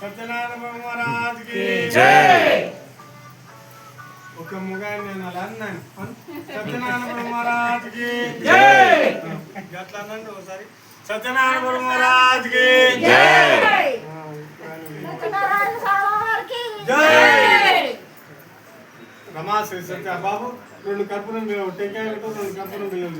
సత్యనారాయణ మహారాజ్ కి జై. ఒక ముగాన్ని నేను అలా అన్నాను. సత్యనారాయణ మహారాజ్ కి జై. గట్లా అనండి ఒకసారి. సత్యనారాయణ మహారాజ్ కి జై. రమా శ్రీ సత్య బాబు 2 కర్పూరం బియ్యం టెంకాయ 2 కర్పూరం బియ్యం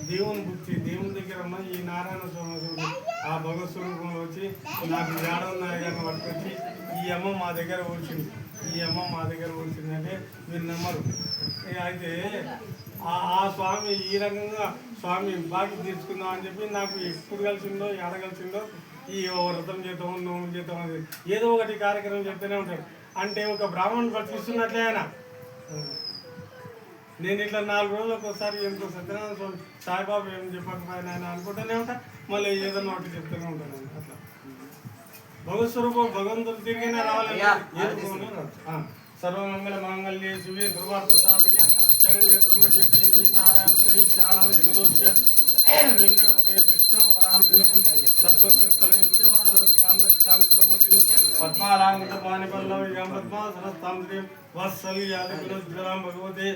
దేవుని బుద్ధి దేవుని దగ్గర ఉన్న ఈ నారాయణ స్వామి ఆ భగవత్ స్వరూపంలో వచ్చి నాకు జాడన్నాయి కానీ పట్టుకొచ్చి ఈ అమ్మ మా దగ్గర ఊడ్చింది, ఈ అమ్మ మా దగ్గర ఊడ్చిందంటే మీరు నమ్మరు. అయితే ఆ స్వామి ఈ రకంగా స్వామి బాకీ తీర్చుకుందాం అని చెప్పి నాకు ఎప్పుడు కలిసిందో ఎడగలిసిందో ఈ వ్రతం చేద్దాం నోము చేద్దాం అని ఏదో ఒకటి కార్యక్రమం చెప్తూనే ఉంటాడు. అంటే ఒక బ్రాహ్మణుడు పట్టిస్తున్నట్లే ఆయన. నేను ఇట్లా 4 రోజులకు ఒకసారి ఎంతో సత్యనారాయణ స్వామి సాయిబాబు ఏం చెప్పకపోయినా ఆయన అనుకుంటూనే ఉంటా, మళ్ళీ ఏదన్నా ఒకటి చెప్తూనే ఉంటాను. అట్లా భగవత్ స్వరూపం భగవంతుడు తిరిగినా రావాలి. సర్వమంగళ మాంగళ్యే శివే ధ్రువార్థ సాధకే శరణ్య బ్రహ్మకే దేవి నారాయణ శ్యాణం జగదోష్య వెంకటపతే విష్ణు పద్మారాంగపాని పల్లవ్యాం పద్మాసనస్తాంద్రీం వత్సల్యాదిగుణజ్వరాం భగవతే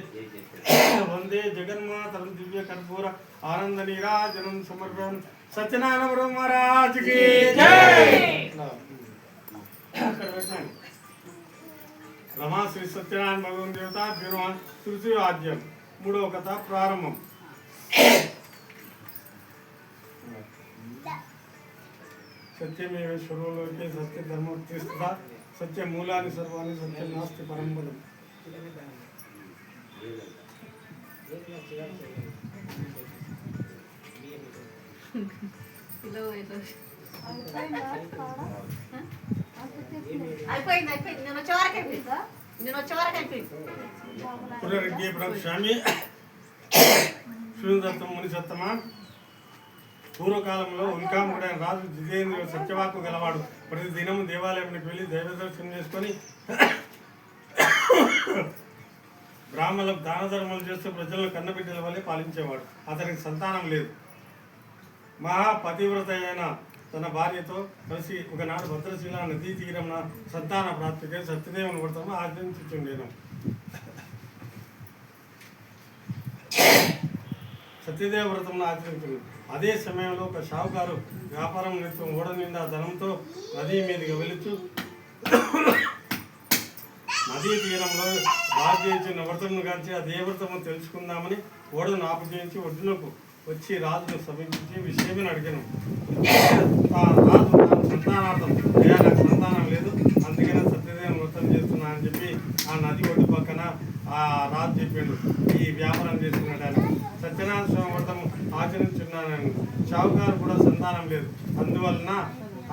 వందే జగన్మాతరం దివ్య కర్పూర ఆనంద నీరాజనం సమర్పం. సత్యనారాయణ మహారాజ్ కి జై. రమా శ్రీ సత్యనారాయణ భగవన్ దేవత భగవాన్ తృతీయ అధ్యాయం 3వ కథ ప్రారంభం. సత్యమేశ్వరంలోకి సత్య ధర్మోత్తిష్ట సత్య మూలాన్ని సర్వాన్ని సత్యం నాస్తి పరంపదం. పునరుజ్ఞాపి శ్రీదత్తం ముని సత్తమా. పూర్వకాలంలో ఉల్కాముడైన రాజు జితేంద్రుడు సత్యవాకు గలవాడు. ప్రతి దినము దేవాలయానికి వెళ్ళి దైవ దర్శనం చేసుకొని బ్రాహ్మణులకు దాన ధర్మాలు చేస్తూ ప్రజలను కన్నబిడ్డల వల్లే పాలించేవాడు. అతనికి సంతానం లేదు. మహాపతివ్రత అయిన తన భార్యతో కలిసి ఒకనాడు భద్రశీల నదీ తీరంన సంతాన ప్రాప్తికై సత్యదేవుని వ్రతము ఆచరించుచుండేను. సత్యదేవ వ్రతంలో ఆచరించుంది. అదే సమయంలో ఒక షావుకారు వ్యాపారం నిమిత్తం ఓడ నిండా ధనంతో నదీ మీదుగా వెళుతూ నదీ తీరంలో రాజు చేసిన వ్రతమును కాల్చి అదే వ్రతము తెలుసుకుందామని ఓడను ఆపజేయించి ఒడ్డునకు వచ్చి రాజును సమీపించి విషయమని అడిగాను. రాజు సంతానార్థం నాకు సంతానం లేదు, అందుకనే సత్యదేవుని వ్రతం చేస్తున్నా అని చెప్పి ఆ నది ఒడ్డు పక్కన ఆ రాజు చెప్పాడు. ఈ వ్యాపారం చేస్తున్నాడు. సత్యనారాయణ స్వామి వ్రతం ఆచరించున్నాను. షావుకారు కూడా సంతానం లేదు. అందువలన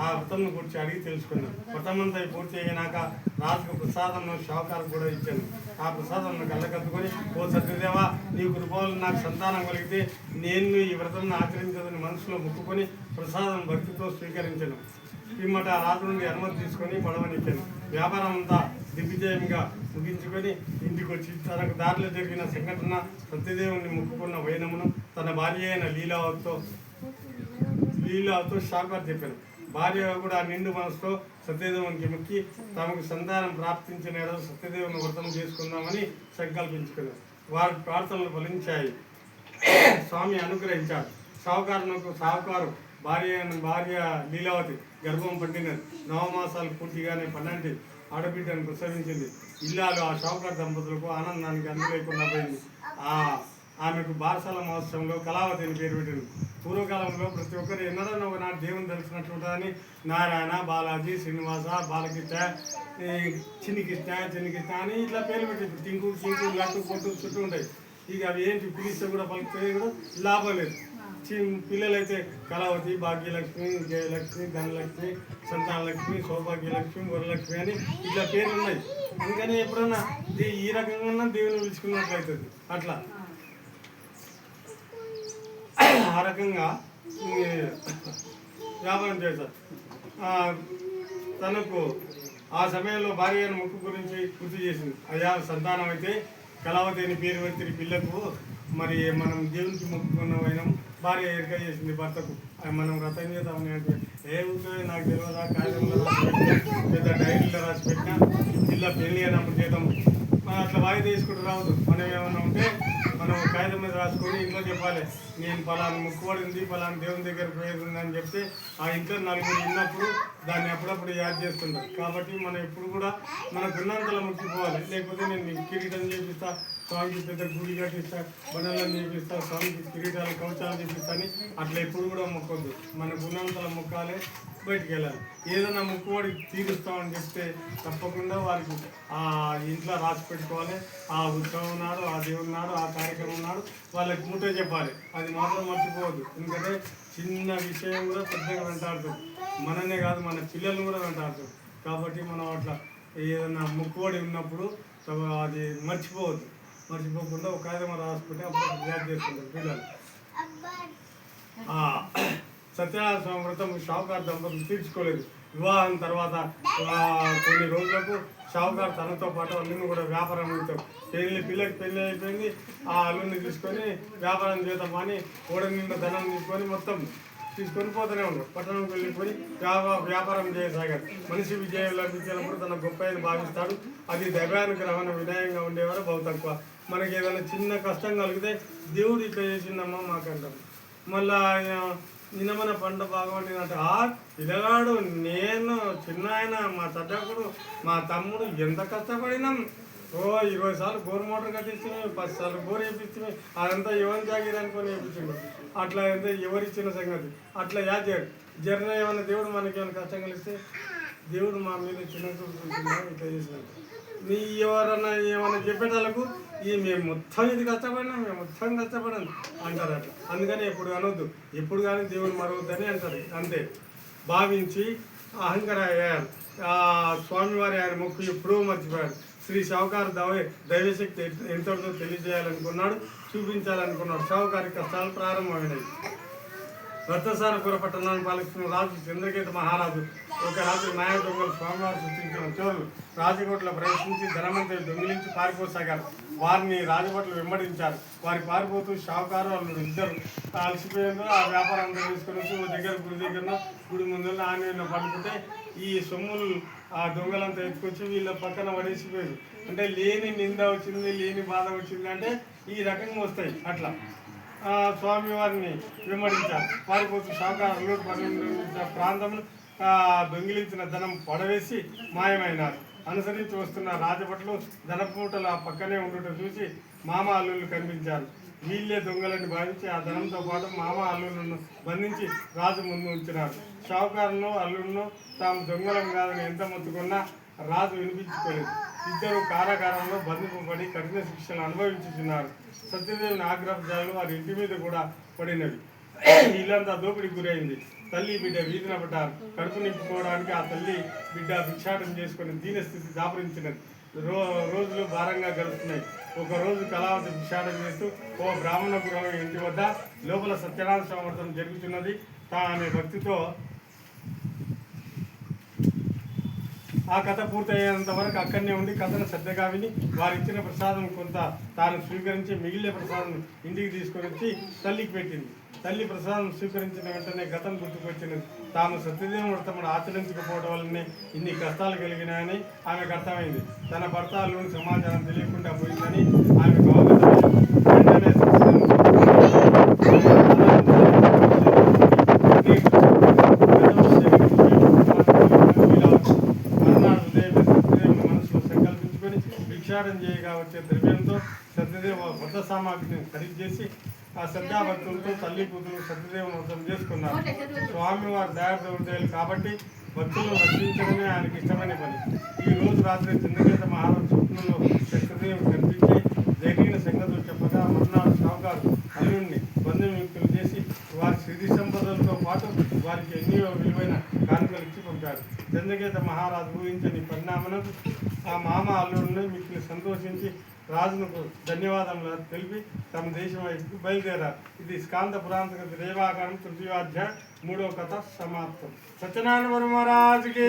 ఆ వ్రతంను గురించి అడిగి తెలుసుకున్నాను. వ్రతమంతా పూర్తి అయినాక రాజుకు ప్రసాదంను షావుకారు కూడా ఇచ్చాను. ఆ ప్రసాదం కళ్ళకద్దుకొని, ఓ సత్యదేవ, నీ కృపలో నాకు సంతానం కలిగితే నేను ఈ వ్రతం ఆచరించదని మనసులో ముక్కుకొని ప్రసాదం భక్తితో స్వీకరించాను. పిమ్మట రాజు నుండి అనుమతి తీసుకొని పడవనిచ్చాను. వ్యాపారం అంతా దిగ్విజయంగా ముగించుకొని ఇంటికి వచ్చి తనకు దారిలో జరిగిన సంఘటన సత్యదేవుని మొక్కుకున్న వైనమును తన భార్య అయిన లీలావతితో షావుకారు చెప్పాను. భార్య కూడా నిండు మనసుతో సత్యదేవునికి మొక్కి తమకు సంతానం ప్రాప్తించిన సత్యదేవుని వ్రతం చేసుకుందామని సంకల్పించుకున్నారు. వారి ప్రార్థనలు ఫలించాయి. స్వామి అనుగ్రహించారు. షావుకారు భార్య లీలావతి గర్భం పట్టినది. 9 మాసాలు పూర్తిగానే 12 ఆడబిడ్డను ప్రసవించింది. ఇల్లాలు ఆ షావుకారు దంపతులకు ఆనందానికి అందులేకుండా పోయింది. ఆమెకు బారసాల మహోత్సవంలో కళావతి అని పేరు పెట్టింది. పూర్వకాలంలో ప్రతి ఒక్కరు ఎన్నడన్నా ఒకనాడు దేవుని తెలిసినట్లుంటుందని నారాయణ, బాలాజీ, శ్రీనివాస, బాలకృష్ణ, చిన్నికృష్ణ అని ఇట్లా పేర్లు పెట్టింది. టింకు లట్టు పొట్టు చుట్టూ ఉంటాయి. ఇక అవి ఏంటి పిలిస్తే కూడా పలికితే కూడా లాభం లేదు. పిల్లలైతే కళావతి, భాగ్యలక్ష్మి, జయలక్ష్మి, ధనలక్ష్మి, సంతానలక్ష్మి, సౌభాగ్యలక్ష్మి, వరలక్ష్మి అని ఇట్లా పేర్లు ఉన్నాయి. అందుకని ఎప్పుడన్నా ఈ రకంగా దేవుని పిలుచుకున్నట్లయితుంది. అట్లా ఆ రకంగా వ్యాపారం చేశారు. తనకు ఆ సమయంలో భార్య అయిన ముక్కు గురించి గుర్తు చేసింది. అయ్యా సంతానం అయితే కళావతి అని పేరు వచ్చిన పిల్లకు మరి మనం దేవునికి మొక్కుకున్న భార్య ఎరిక చేసింది భర్తకు. మనం వ్రతం చేద్దామని అంటే ఏ ఊరికే నాకు తెలియదా, కాగితంలో రాసి పెట్టినా పెద్ద డైరీలో రాసి పెట్టినా పిల్ల పెళ్ళి అయినప్పుడు చేద్దాం అట్లా వాయిదా తీసుకుంటూ రావద్దు. మనం ఏమన్నా ఉంటే మనం కాగితం మీద రాసుకొని ఇంట్లో చెప్పాలి, నేను పలానా ముక్కుబడింది పలానా దేవుని దగ్గర పోయేది అని చెప్తే ఆ ఇంట్లో నలుగురు ఉన్నప్పుడు దాన్ని అప్పుడప్పుడు యాడ్ చేస్తుంటారు. కాబట్టి మనం ఎప్పుడు కూడా మనకు ఉన్నంతలో ముక్కిపోవాలి. లేకపోతే నేను కిరీటం చేపిస్తా, స్వామికి పెద్ద గుడి కట్టిస్తా, బండలను చేపిస్తా, స్వామికి కిరీటాలు కవచాలు చేపిస్తా అని అట్లా ఎప్పుడు కూడా మొక్కొద్దు. మనకు ఉన్నంతలో మొక్కాలి, బయటికి వెళ్ళాలి. ఏదైనా ముక్కుబడి తీరుస్తామని చెప్తే తప్పకుండా వారికి ఆ ఇంట్లో రాసి పెట్టుకోవాలి. ఆ ఉత్సవం నాడు, ఆ దేవుని నాడు, ఆ కార్యక్రమం నాడు వాళ్ళకి ముట్ట చెప్పాలి. అది మాత్రం మర్చిపోవద్దు. ఎందుకంటే చిన్న విషయం కూడా పెద్దగా వెంటాడుతుంది. మననే కాదు మన పిల్లలు కూడా వెంటాడుతుంది. కాబట్టి మనం అట్లా ఏదైనా ముక్కుబడి ఉన్నప్పుడు అది మర్చిపోవద్దు. మర్చిపోకుండా ఒక కాగితం రాసుకుంటే అప్పుడు యాడ్ చేసుకుంటారు పిల్లలు. సత్యనారాయణ స్వామి వ్రతం షావుకారు దంపతులు తీర్చుకోలేదు. వివాహం తర్వాత కొన్ని రోజులకు షావుకారు తనతో పాటు అల్లుని కూడా వ్యాపారం అవుతాం. పిల్లకి పెళ్ళి అయిపోయింది. ఆ అల్లుని తీసుకొని వ్యాపారం చేద్దామని ఓడ నిండా ధనం తీసుకొని మొత్తం తీసుకొని పోతూనే ఉన్నాడు. పట్టణంకి వెళ్ళిపోయి వ్యాపారం చేయసాగాడు. మనిషి విజయం లభించినప్పుడు తన గొప్ప అని భావిస్తాడు. అది దైవానుగ్రహణ వినయంగా ఉండేవారు బహు తక్కువ. మనకి ఏదైనా చిన్న కష్టం కలిగితే దేవుడు ఇట్లా చేసిందమ్మా మాకంటాం. మళ్ళా నిన్న పంట బాగుపడినట్టు పిల్లగాడు, నేను, చిన్న ఆయన, మా తడ్డకుడు, మా తమ్ముడు ఎంత కష్టపడినాం. 20 సార్లు బోర్ మోటార్ కట్టించినాం, 10 సార్లు బోర్ వేయించినాం. అదంతా ఎవరి జాగిరి అనుకొని వేయించిండు. అట్లా ఎంత ఎవరిచ్చిన సంగతి అట్లా యాచాడు. జర్న ఏమన్నా దేవుడు మనకి ఏమైనా కష్టం కలిస్తే దేవుడు మా మీద చిన్న ఇట్లా చేసినాడు. నీ ఎవరన్నా ఏమన్నా చెప్పేటాలకు మేము మొత్తం ఇది కష్టపడినాం, మేము మొత్తం కష్టపడాం అంటారు. అట్లా అందుకని ఎప్పుడు అనొద్దు, ఎప్పుడు కానీ దేవుడు మరవద్దని అంటారు. అంతే భావించి అహంకార అయ్యారు. స్వామివారి ఆయన మొక్కు ఎప్పుడూ మర్చిపోయాడు. శ్రీ షావుకారు దైవశక్తి ఎంతటితో తెలియజేయాలనుకున్నాడు, చూపించాలనుకున్నాడు. షావుకారి కష్టాలు ప్రారంభమైనవి. భర్తసారపుర పట్టణాన్ని పాలిస్తున్న రాజు చంద్రకేత మహారాజు ఒక రాత్రి నాయ దొంగలు స్వామివారు సృష్టించిన చోరులు రాజకోటలో ప్రవేశించి ధనమంతా దొంగిలించి పారిపోసాగారు. వారిని రాజభట్లు వెంబడించారు. వారి పారిపోతూ షావుకారు వాళ్ళు ఇద్దరు అలసిపోయారు. ఆ వ్యాపారం తీసుకొని గుడి దగ్గర గుడి ముందు ఆంజనేయులు పడుకుంటే ఈ సొమ్ములు ఆ దొంగలంతా ఎత్తుకొచ్చి వీళ్ళ పక్కన పడేసిపోయారు. అంటే లేని నింద వచ్చింది, లేని బాధ వచ్చింది అంటే ఈ రకంగా వస్తాయి. అట్లా స్వామివారిని వెంబడించారు. పారిపోతూ షావుకారులు ప్రాంతంలో దొంగిలించిన ధనం పడవేసి మాయమైనారు. అనుసరించి వస్తున్న రాజభట్లు ధనపూటలు ఆ పక్కనే ఉండటం చూసి మామ అల్లుళ్ళు కనిపించారు. వీళ్ళే దొంగలని భావించి ఆ ధనంతో పాటు మామ అల్లులను బంధించి రాజు ముందు ఉంచినారు. షావుకారులను అల్లులను తాము దొంగలం కాదని ఎంత మొత్తుకున్నా రాజు వినిపించుకోలేదు. ఇద్దరు కారాగారంలో బంధింపబడి కఠిన శిక్షలు అనుభవించుతున్నారు. సత్యదేవుని ఆగ్రహాలు వారి ఇంటి మీద కూడా పడినవి. ఇల్లంతా దోపిడికి గురైంది. తల్లి బిడ్డ వీధిన పడ్డారు. కడుపు నింపుకోవడానికి ఆ తల్లి బిడ్డ భిక్షాటం చేసుకుని దీనస్థితి దాపురించినది. రోజులు భారంగా గడుపుతున్నాయి. ఒకరోజు కళావతి భిక్షాటం చేస్తూ ఓ బ్రాహ్మణ గృహం ఇంటి వద్ద లోపల సత్యనారాయణ స్వామి వ్రతం జరుగుతున్నది. ఆమె భక్తితో ఆ కథ పూర్తయ్యేంత వరకు అక్కడనే ఉండి కథను శ్రద్ధగా విని వారిచ్చిన ప్రసాదం కొంత తాను స్వీకరించి మిగిలిన ప్రసాదం ఇంటికి తీసుకొని వచ్చి తల్లికి పెట్టింది. తల్లి ప్రసాదం స్వీకరించిన వెంటనే గతం గుర్తుకొచ్చినది. తాము సత్యదేవ వ్రతమును ఆచరించకపోవడం వల్లనే ఇన్ని కష్టాలు కలిగినాయని ఆమెకు అర్థమైంది. తన భర్త అల్లుని సమాచారం తెలియకుండా పోయిందని ఆమెకు అవగతమైంది. వెంటనే భిక్షాటం చేయగా వచ్చే ద్రవ్యంతో సత్యదేవ వ్రత సామాగ్రిని ఖరీదు చేసి ఆ శ్రద్ధాభక్తులతో తల్లి కూతురు సత్యదేవ వ్రతం చేసుకున్నారు. స్వామివారి దయాదేవులు కాబట్టి భక్తులను రక్షించడమే ఆయనకి ఇష్టమైన పని. ఈ రోజు రాత్రి చంద్రకేత మహారాజు స్వప్నంలో సత్యదేవుడు కనిపించి జరిగిన సంగతులు చెప్పగా మరునాడు షావుకారు అల్లుడిని బంధుమిత్రులు చేసి వారి సిరి సంపదలతో పాటు వారికి ఎన్నో విలువైన కానుకలు ఇచ్చి పంపారు. చంద్రకేత మహారాజు ఊహించని పరిణామనకు ఆ మామ అల్లుడిని మిక్కిలి సంతోషించి రాజునకు ధన్యవాదములు తెలిపి తమ దేశం వైపు బయలుదేరారు. ఇది స్కాంద పురాణ రేవాకాండ 3వ అధ్యాయం మూడవ కథ సమాప్తం. సత్యనారాయణ మహారాజుకి